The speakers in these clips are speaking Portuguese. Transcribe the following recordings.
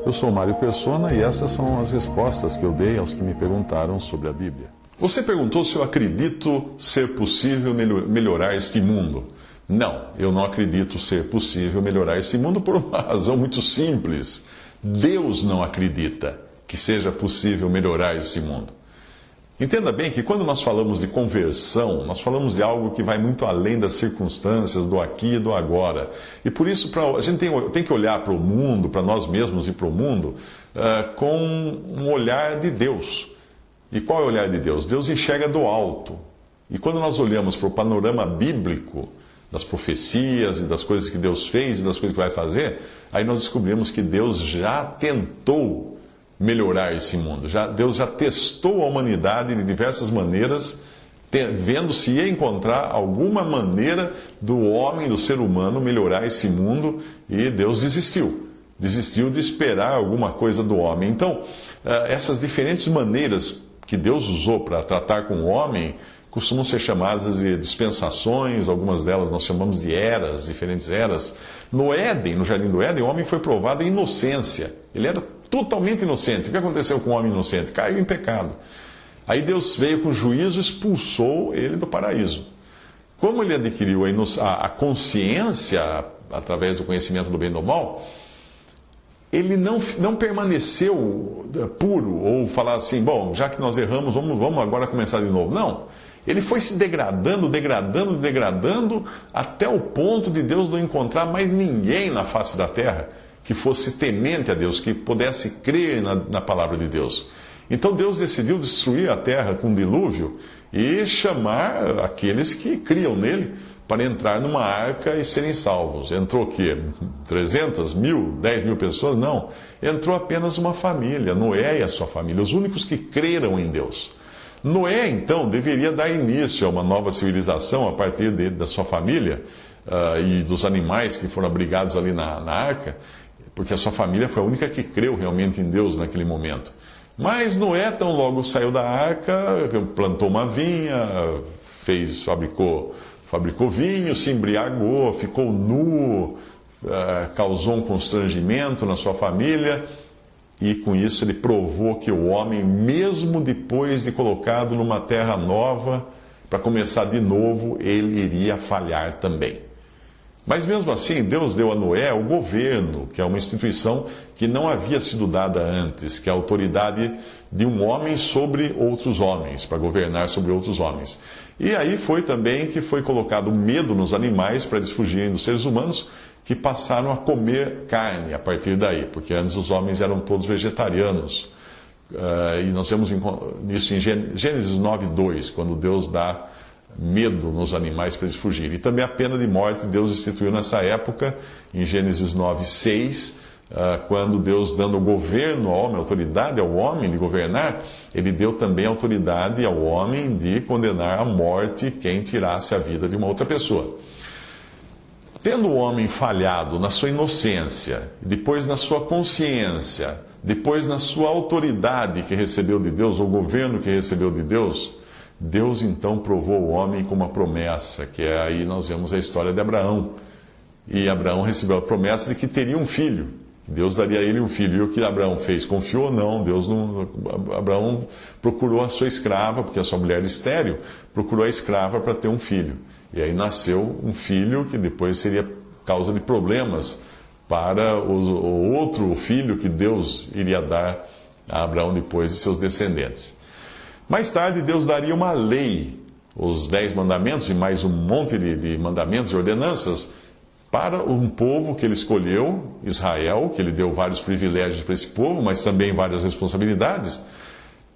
Eu sou Mário Persona e essas são as respostas que eu dei aos que me perguntaram sobre a Bíblia. Você perguntou se eu acredito ser possível melhorar este mundo. Não, eu não acredito ser possível melhorar este mundo por uma razão muito simples. Deus não acredita que seja possível melhorar esse mundo. Entenda bem que quando nós falamos de conversão, nós falamos de algo que vai muito além das circunstâncias do aqui e do agora. E por isso a gente tem que olhar para o mundo, para nós mesmos e para o mundo, com um olhar de Deus. E qual é o olhar de Deus? Deus enxerga do alto. E quando nós olhamos para o panorama bíblico, das profecias e das coisas que Deus fez e das coisas que vai fazer, aí nós descobrimos que Deus já tentou melhorar esse mundo. Deus já testou a humanidade de diversas maneiras, vendo se ia encontrar alguma maneira do homem, do ser humano, melhorar esse mundo, e Deus desistiu. Desistiu de esperar alguma coisa do homem. Então, essas diferentes maneiras que Deus usou para tratar com o homem costumam ser chamadas de dispensações, algumas delas nós chamamos de eras, diferentes eras. No Éden, no Jardim do Éden, o homem foi provado em inocência. Ele era totalmente inocente. O que aconteceu com o homem inocente? Caiu em pecado. Aí Deus veio com juízo e expulsou ele do paraíso. Como ele adquiriu a consciência através do conhecimento do bem e do mal, ele não permaneceu puro, ou falar assim, bom, já que nós erramos, vamos agora começar de novo. Não. Ele foi se degradando, até o ponto de Deus não encontrar mais ninguém na face da terra que fosse temente a Deus, que pudesse crer na palavra de Deus. Então Deus decidiu destruir a terra com um dilúvio e chamar aqueles que criam nele para entrar numa arca e serem salvos. Entrou o quê? 300, 1.000, 10 mil pessoas? Não. Entrou apenas uma família, Noé e a sua família, os únicos que creram em Deus. Noé, então, deveria dar início a uma nova civilização a partir da sua família e dos animais que foram abrigados ali na arca, porque a sua família foi a única que creu realmente em Deus naquele momento. Mas Noé, tão logo saiu da arca, plantou uma vinha, fabricou vinho, se embriagou, ficou nu, causou um constrangimento na sua família. E com isso ele provou que o homem, mesmo depois de colocado numa terra nova, para começar de novo, ele iria falhar também. Mas mesmo assim, Deus deu a Noé o governo, que é uma instituição que não havia sido dada antes, que é a autoridade de um homem sobre outros homens, para governar sobre outros homens. E aí foi também que foi colocado medo nos animais para eles fugirem dos seres humanos, que passaram a comer carne a partir daí, porque antes os homens eram todos vegetarianos. E nós vemos isso em Gênesis 9:2, quando Deus dá medo nos animais para eles fugirem. E também a pena de morte Deus instituiu nessa época, em Gênesis 9:6, quando Deus, dando o governo ao homem, autoridade ao homem de governar, ele deu também autoridade ao homem de condenar à morte quem tirasse a vida de uma outra pessoa. Tendo o homem falhado na sua inocência, depois na sua consciência, depois na sua autoridade que recebeu de Deus, ou governo que recebeu de Deus, Deus então provou o homem com uma promessa, que é aí nós vemos a história de Abraão. E Abraão recebeu a promessa de que teria um filho. Deus daria a ele um filho. E o que Abraão fez? Confiou ou não? Abraão procurou a sua escrava, porque a sua mulher era estéril, procurou a escrava para ter um filho. E aí nasceu um filho que depois seria causa de problemas para o outro filho que Deus iria dar a Abraão depois de seus descendentes. Mais tarde, Deus daria uma lei, os 10 mandamentos e mais um monte de mandamentos e ordenanças para um povo que ele escolheu, Israel, que ele deu vários privilégios para esse povo, mas também várias responsabilidades.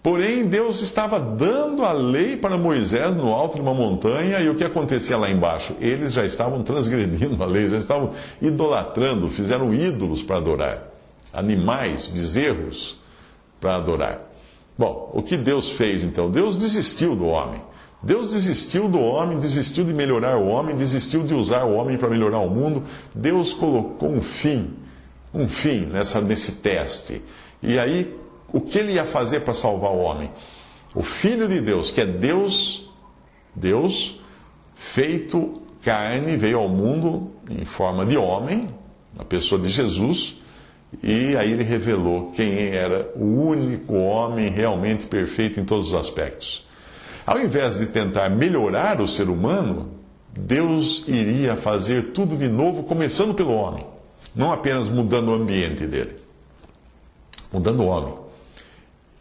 Porém, Deus estava dando a lei para Moisés no alto de uma montanha, e o que acontecia lá embaixo? Eles já estavam transgredindo a lei, já estavam idolatrando, fizeram ídolos para adorar, animais, bezerros para adorar. Bom, o que Deus fez então? Deus desistiu do homem. Deus desistiu do homem, desistiu de melhorar o homem, desistiu de usar o homem para melhorar o mundo. Deus colocou um fim nesse teste. E aí, o que ele ia fazer para salvar o homem? O Filho de Deus, que é Deus feito carne, veio ao mundo em forma de homem, na pessoa de Jesus, E aí ele revelou quem era o único homem realmente perfeito em todos os aspectos. Ao invés de tentar melhorar o ser humano, Deus iria fazer tudo de novo, começando pelo homem. Não apenas mudando o ambiente dele, mudando o homem.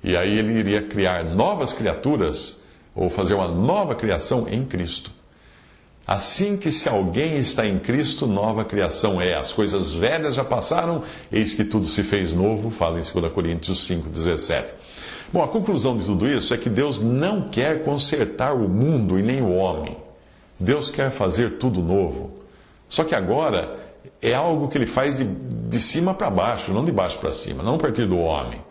E aí ele iria criar novas criaturas, ou fazer uma nova criação em Cristo. Assim que se alguém está em Cristo, nova criação é. As coisas velhas já passaram, eis que tudo se fez novo, fala em 2 Coríntios 5,17. Bom, a conclusão de tudo isso é que Deus não quer consertar o mundo e nem o homem. Deus quer fazer tudo novo. Só que agora é algo que ele faz de cima para baixo, não de baixo para cima, não a partir do homem.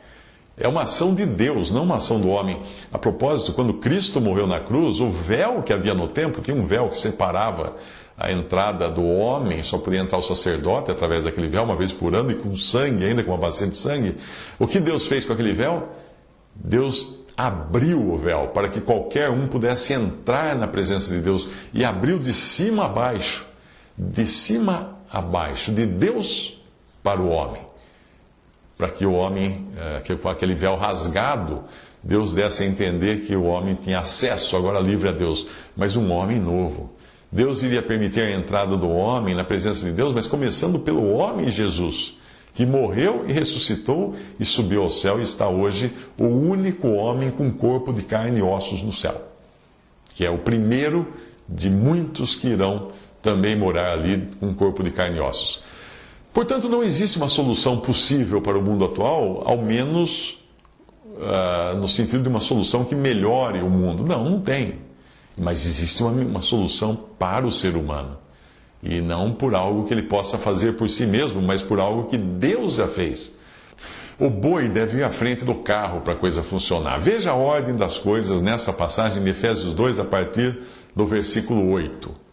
É uma ação de Deus, não uma ação do homem. A propósito, quando Cristo morreu na cruz, o véu que havia no templo, tinha um véu que separava a entrada do homem, só podia entrar o sacerdote através daquele véu, uma vez por ano, e com sangue, ainda com uma bacia de sangue. O que Deus fez com aquele véu? Deus abriu o véu para que qualquer um pudesse entrar na presença de Deus, e abriu de cima a baixo, de Deus para o homem. Para que o homem, com aquele véu rasgado, Deus desse a entender que o homem tinha acesso agora livre a Deus, mas um homem novo. Deus iria permitir a entrada do homem na presença de Deus, mas começando pelo homem Jesus, que morreu e ressuscitou e subiu ao céu e está hoje o único homem com corpo de carne e ossos no céu, que é o primeiro de muitos que irão também morar ali com corpo de carne e ossos. Portanto, não existe uma solução possível para o mundo atual, ao menos no sentido de uma solução que melhore o mundo. Não tem. Mas existe uma solução para o ser humano. E não por algo que ele possa fazer por si mesmo, mas por algo que Deus já fez. O boi deve ir à frente do carro para a coisa funcionar. Veja a ordem das coisas nessa passagem de Efésios 2, a partir do versículo 8.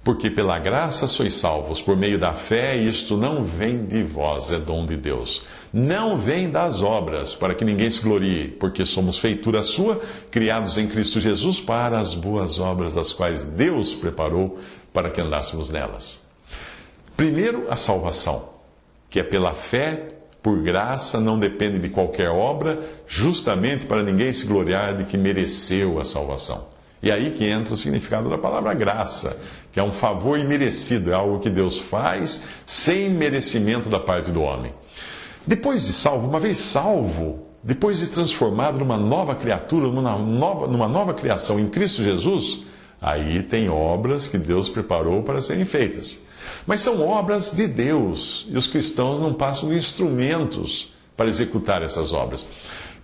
Porque pela graça sois salvos, por meio da fé, e isto não vem de vós, é dom de Deus. Não vem das obras, para que ninguém se glorie, porque somos feitura sua, criados em Cristo Jesus para as boas obras, as quais Deus preparou para que andássemos nelas. Primeiro, a salvação, que é pela fé, por graça, não depende de qualquer obra, justamente para ninguém se gloriar de que mereceu a salvação. E aí que entra o significado da palavra graça, que é um favor imerecido, é algo que Deus faz sem merecimento da parte do homem. Depois de salvo, uma vez salvo, depois de transformado numa nova criatura, numa nova criação em Cristo Jesus, aí tem obras que Deus preparou para serem feitas. Mas são obras de Deus, e os cristãos não passam de instrumentos para executar essas obras.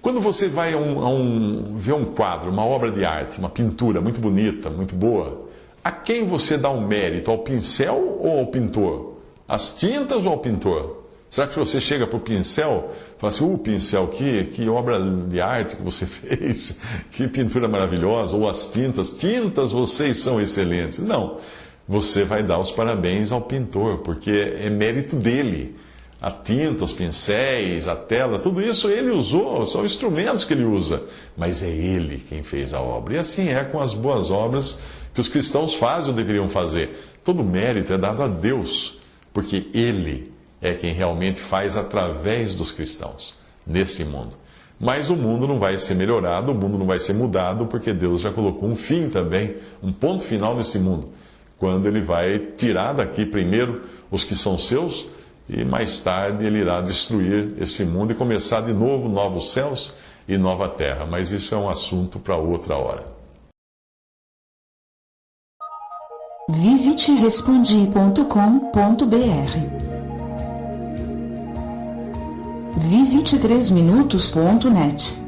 Quando você vai ver um quadro, uma obra de arte, uma pintura muito bonita, muito boa, a quem você dá o mérito? Ao pincel ou ao pintor? Às tintas ou ao pintor? Será que você chega para o pincel e fala assim, pincel, que obra de arte que você fez, que pintura maravilhosa, ou as tintas, vocês são excelentes. Não, você vai dar os parabéns ao pintor, porque é mérito dele. A tinta, os pincéis, a tela, tudo isso ele usou, são instrumentos que ele usa, mas é ele quem fez a obra. E assim é com as boas obras que os cristãos fazem ou deveriam fazer. Todo mérito é dado a Deus, porque ele é quem realmente faz através dos cristãos nesse mundo. Mas o mundo não vai ser melhorado, o mundo não vai ser mudado, porque Deus já colocou um fim também, um ponto final nesse mundo, quando ele vai tirar daqui primeiro os que são seus, e mais tarde ele irá destruir esse mundo e começar de novo novos céus e nova terra. Mas isso é um assunto para outra hora. Visite respondi.com.br. Visite 3minutos.net.